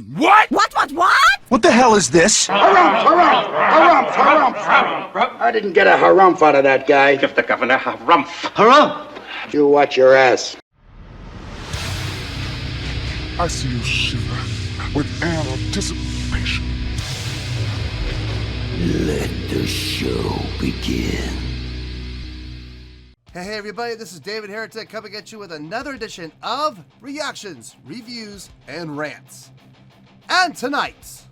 What? What? What the hell is this? Harumph. I didn't get a harumph out of that guy. Give the governor harumph. Harumph! You watch your ass. I see you shiver with anticipation. Let the show begin. Hey everybody, this is David Heretic coming at you with another edition of Reactions, Reviews, and Rants. And tonight,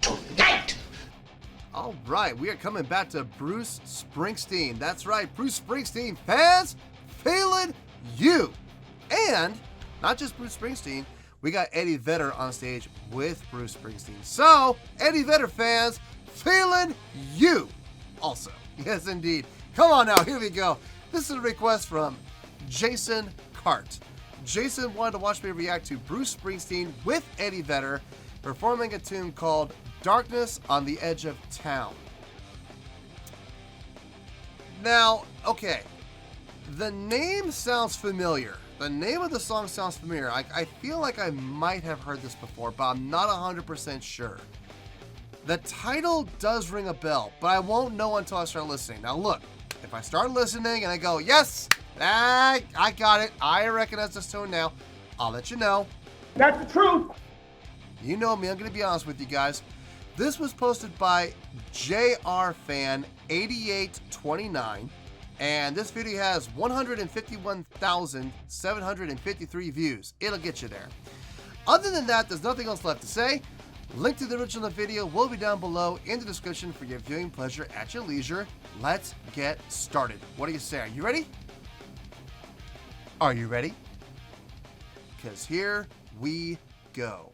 alright, we are coming back to Bruce Springsteen. That's right, Bruce Springsteen fans, feeling you. And not just Bruce Springsteen, we got Eddie Vedder on stage with Bruce Springsteen. So, Eddie Vedder fans, feeling you also. Yes, indeed. Come on now, here we go. This is a request from Jason Cart. Jason wanted to watch me react to Bruce Springsteen with Eddie Vedder performing a tune called Darkness on the Edge of Town. Now, okay, the name sounds familiar. The name of the song sounds familiar. I feel like I might have heard this before, but I'm not 100% sure. The title does ring a bell, but I won't know until I start listening. Now look, if I start listening and I go, yes, I got it, I recognize this tone now, I'll let you know. That's the truth. You know me, I'm going to be honest with you guys. This was posted by JRFan8829, and this video has 151,753 views. It'll get you there. Other than that, there's nothing else left to say. Link to the original video will be down below in the description for your viewing pleasure at your leisure. Let's get started. What do you say? Are you ready? Are you ready? Because here we go.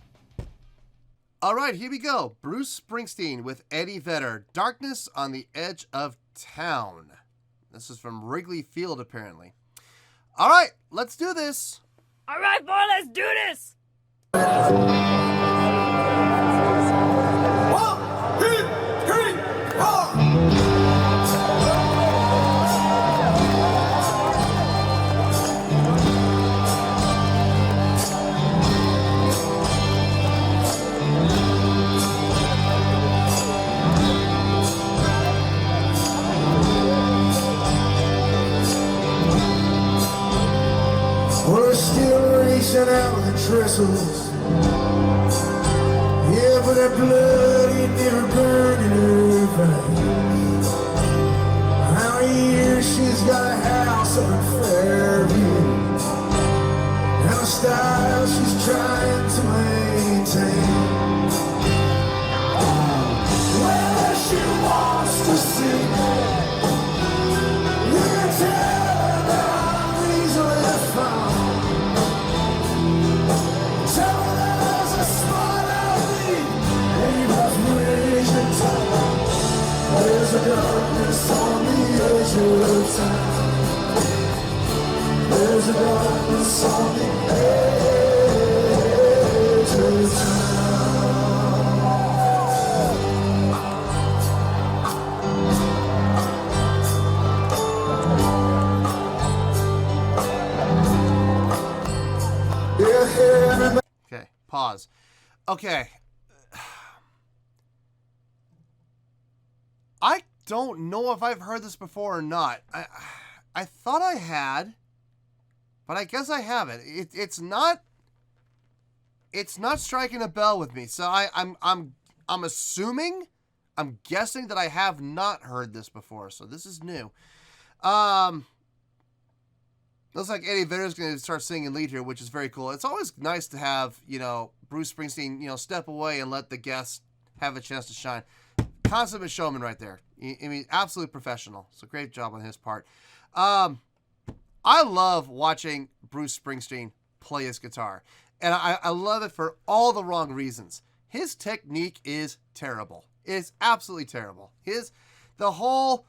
All right, here we go. Bruce Springsteen with Eddie Vedder, Darkness on the Edge of Town. This is from Wrigley Field, apparently. All right, let's do this. All right, boy, let's do this. We're still reaching out with the trestles. Yeah, but that blood, it never burned in her veins. How many years she's got a house up in Fairview, and a style she's trying to maintain. Well, she wants to sing, you can tell that I'm easily found. There's a darkness on the edge of town. There's a darkness on the edge of town. Okay, pause. Okay. I don't know if I've heard this before or not. I thought I had, but I guess I haven't. It's not striking a bell with me. So I'm assuming, I'm guessing that I have not heard this before. So this is new. Looks like Eddie Vedder is going to start singing lead here, which is very cool. It's always nice to have, Bruce Springsteen, step away and let the guests have a chance to shine. Consummate showman right there. I mean, absolutely professional. So great job on his part. I love watching Bruce Springsteen play his guitar. And I love it for all the wrong reasons. His technique is terrible. It is absolutely terrible. The whole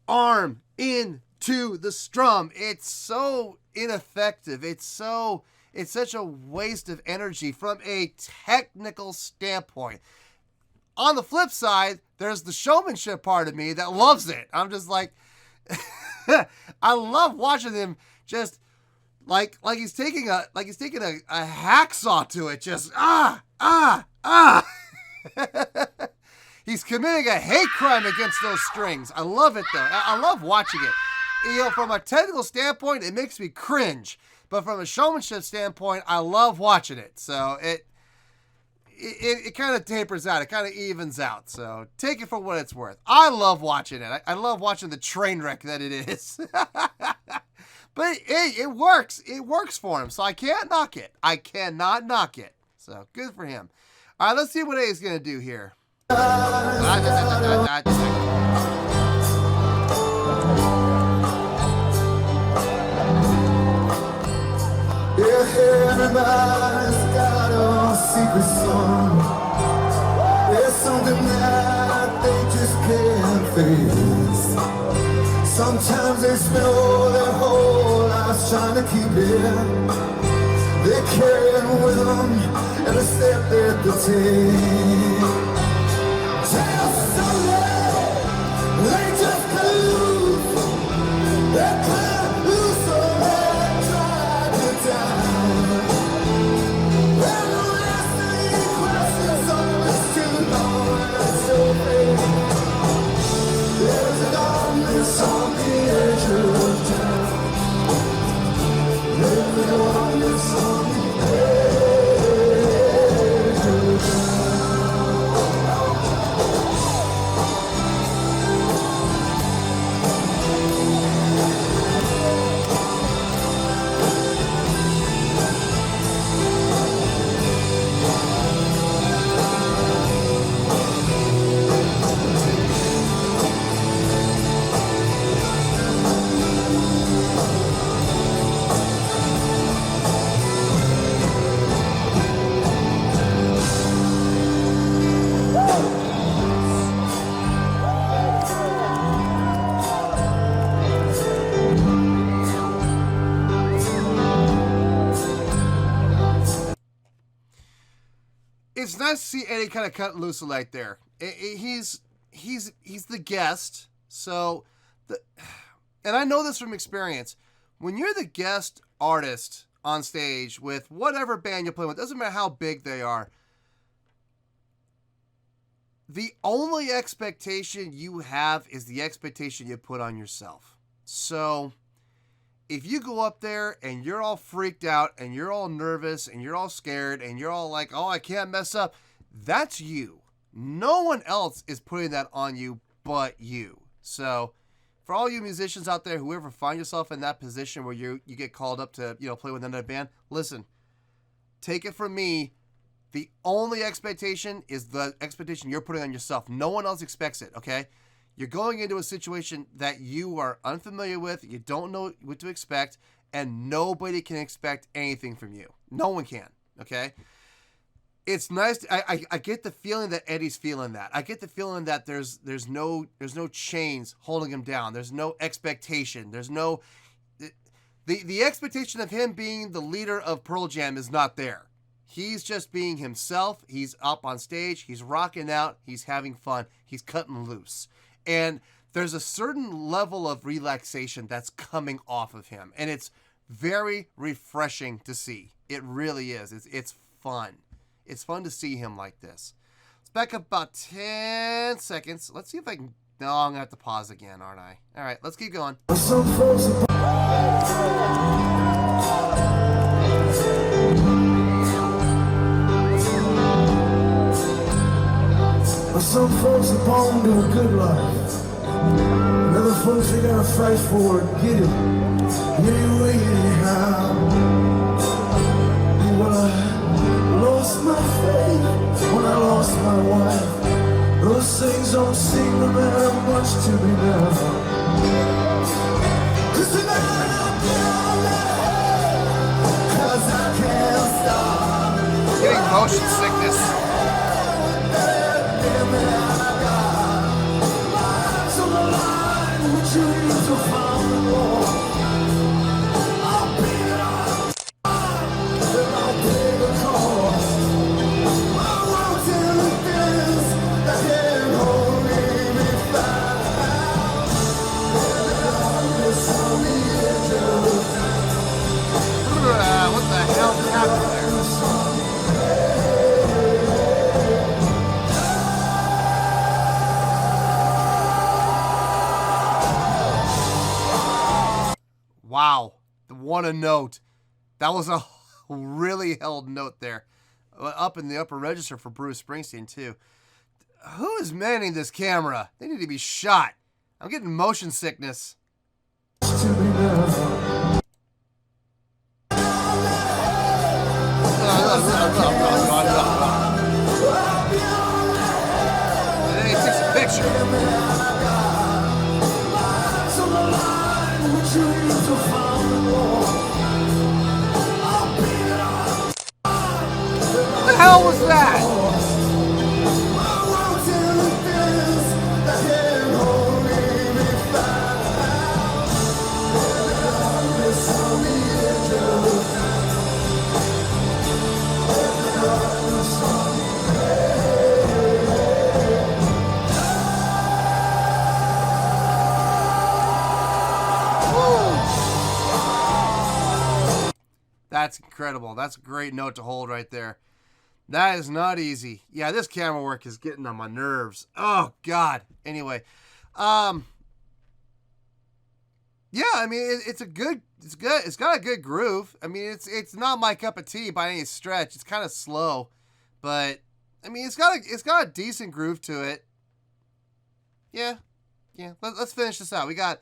arm into the strum. It's so ineffective. It's such a waste of energy from a technical standpoint. On the flip side, there's the showmanship part of me that loves it. I'm just like, I love watching him just like he's taking a hacksaw to it. Just He's committing a hate crime against those strings. I love it though. I love watching it. You know, from a technical standpoint, it makes me cringe. But from a showmanship standpoint, I love watching it. So it kind of tapers out. It kind of evens out. So take it for what it's worth. I love watching it. I love watching the train wreck that it is. But hey, it works. It works for him. So I can't knock it. I cannot knock it. So good for him. All right, let's see what Eddie's going to do here. Everybody's got a secret song. There's something that they just can't face. Sometimes they spend all their whole lives trying to keep it. They carry it with them every step that they take. Just someday they just cut loose. They cut loose so they try to die. On the edge of town, living on this on the edge of It's nice to see Eddie kind of cut loose right there. He's the guest, so and I know this from experience. When you're the guest artist on stage with whatever band you're playing with, doesn't matter how big they are, the only expectation you have is the expectation you put on yourself. So if you go up there and you're all freaked out and you're all nervous and you're all scared and you're all like, oh, I can't mess up, that's you. No one else is putting that on you but you. So for all you musicians out there who ever find yourself in that position where you get called up to, play with another band, listen, take it from me. The only expectation is the expectation you're putting on yourself. No one else expects it, okay? You're going into a situation that you are unfamiliar with, you don't know what to expect, and nobody can expect anything from you. No one can, okay? It's nice. I get the feeling that Eddie's feeling that. I get the feeling that there's no chains holding him down. There's no expectation. There's no the expectation of him being the leader of Pearl Jam is not there. He's just being himself. He's up on stage. He's rocking out. He's having fun. He's cutting loose. And there's a certain level of relaxation that's coming off of him. And it's very refreshing to see. It really is. It's fun. It's fun to see him like this. Let's back up about 10 seconds. Let's see if I can... No, I'm going to have to pause again, aren't I? All right, let's keep going. some folks are born to a good life. And other folks, they gotta fight for it, get it, anyway, anyhow. Well, I lost my faith when I lost my wife. Those things don't seem to matter much to me now. 'Cause tonight I'm down there, 'cause I can't stop. Getting motion sickness. what a note. That was a really held note there. Up in the upper register for Bruce Springsteen, too. Who is manning this camera? They need to be shot. I'm getting motion sickness. And then he takes a picture. What the hell was that? That's incredible. That's a great note to hold right there. That is not easy. Yeah, this camera work is getting on my nerves. Oh, God. Anyway. Yeah, I mean, it's good. It's got a good groove. I mean, it's not my cup of tea by any stretch. It's kind of slow. But, I mean, it's got a decent groove to it. Yeah. Yeah. Let's finish this out. We got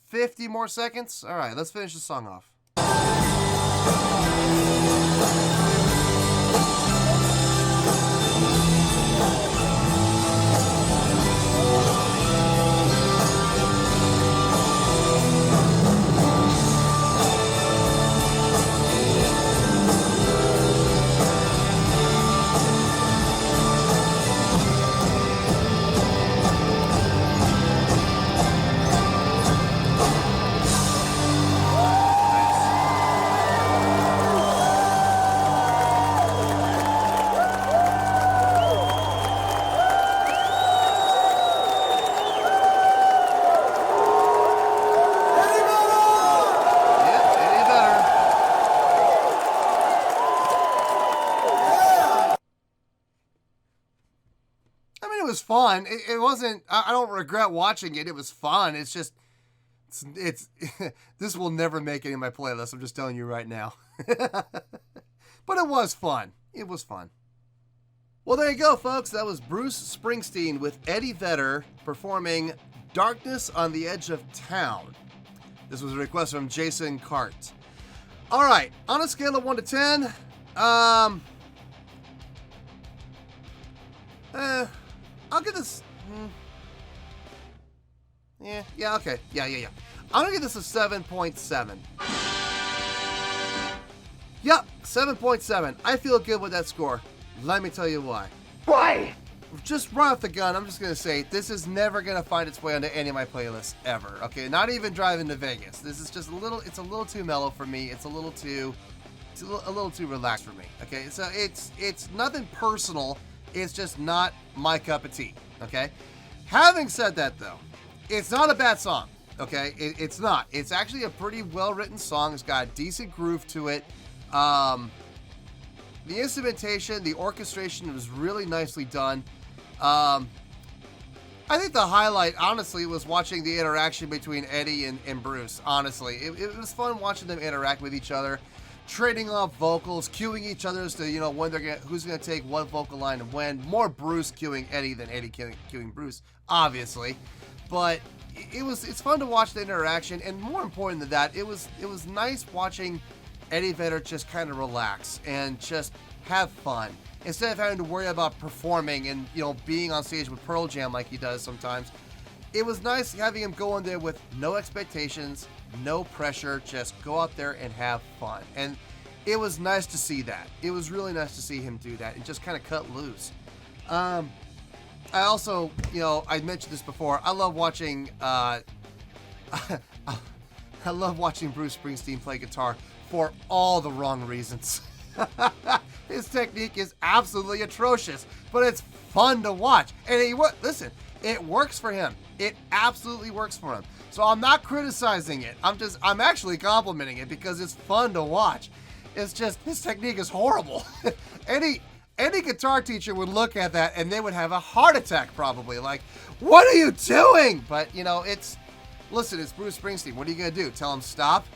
50 more seconds. All right, let's finish the song off. Fun. It wasn't, I don't regret watching it. It was fun. It's just, it's this will never make any of my playlists. I'm just telling you right now. But it was fun. It was fun. Well, there you go, folks. That was Bruce Springsteen with Eddie Vedder performing Darkness on the Edge of Town. This was a request from Jason Cart. All right. On a scale of 1 to 10, I'll give this. Yeah, okay. Yeah. I'm gonna give this a 7.7. Yep, 7.7. I feel good with that score. Let me tell you why. Why? Just right off the gun, I'm just gonna say this is never gonna find its way onto any of my playlists ever. Okay, not even driving to Vegas. This is just a little. It's a little too mellow for me. It's a little too relaxed for me. Okay, so it's nothing personal. It's just not my cup of tea, okay? Having said that, though, it's not a bad song, okay? It's not. It's actually a pretty well-written song. It's got a decent groove to it. The instrumentation, the orchestration was really nicely done. I think the highlight, honestly, was watching the interaction between Eddie and Bruce, honestly. It was fun watching them interact with each other. Trading off vocals, cueing each other as to, when who's gonna take what vocal line and when. More Bruce cueing Eddie than Eddie cueing Bruce, obviously. But it's fun to watch the interaction, and more important than that, it was nice watching Eddie Vedder just kind of relax and just have fun instead of having to worry about performing and being on stage with Pearl Jam like he does sometimes. It was nice having him go in there with no expectations, no pressure, just go out there and have fun. And it was nice to see that. It was really nice to see him do that and just kind of cut loose. I also, I mentioned this before. I love watching I love watching Bruce Springsteen play guitar for all the wrong reasons. His technique is absolutely atrocious, but it's fun to watch. And listen, it works for him. It absolutely works for him. So I'm not criticizing it. I'm actually complimenting it because it's fun to watch. It's just, his technique is horrible. Any guitar teacher would look at that and they would have a heart attack probably. Like, what are you doing? But, listen, it's Bruce Springsteen. What are you going to do? Tell him stop?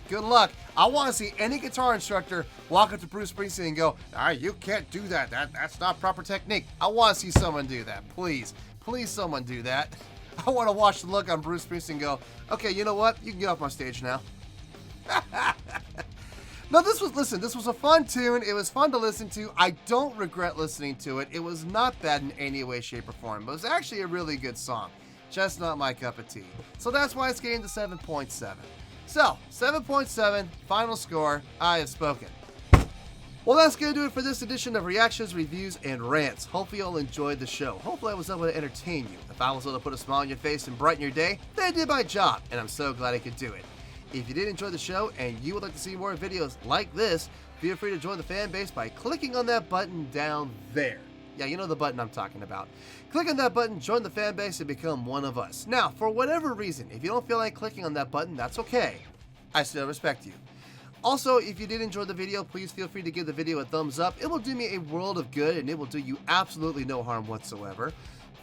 Good luck. I want to see any guitar instructor walk up to Bruce Springsteen and go, you can't do that. That's not proper technique. I want to see someone do that. Please. Please someone do that. I want to watch the look on Bruce Springsteen and go, okay, you know what? You can get off my stage now. No, this was a fun tune. It was fun to listen to. I don't regret listening to it. It was not bad in any way, shape, or form. But it was actually a really good song. Just not my cup of tea. So that's why it's getting to 7.7. So, 7.7, final score, I have spoken. Well, that's going to do it for this edition of Reactions, Reviews, and Rants. Hopefully you'll enjoyed the show. Hopefully I was able to entertain you. If I was able to put a smile on your face and brighten your day, then I did my job, and I'm so glad I could do it. If you did enjoy the show and you would like to see more videos like this, feel free to join the fan base by clicking on that button down there. Yeah, you know the button I'm talking about. Click on that button, join the fan base, and become one of us. Now, for whatever reason, if you don't feel like clicking on that button, that's okay. I still respect you. Also, if you did enjoy the video, please feel free to give the video a thumbs up. It will do me a world of good, and it will do you absolutely no harm whatsoever.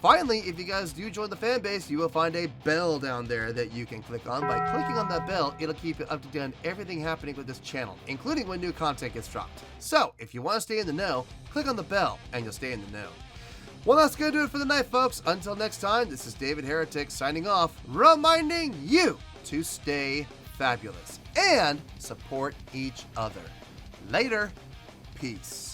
Finally, if you guys do join the fan base, you will find a bell down there that you can click on. By clicking on that bell, it'll keep you up to date on everything happening with this channel, including when new content gets dropped. So, if you want to stay in the know, click on the bell and you'll stay in the know. Well, that's going to do it for the night, folks. Until next time, this is David Heretic signing off, reminding you to stay fabulous and support each other. Later. Peace.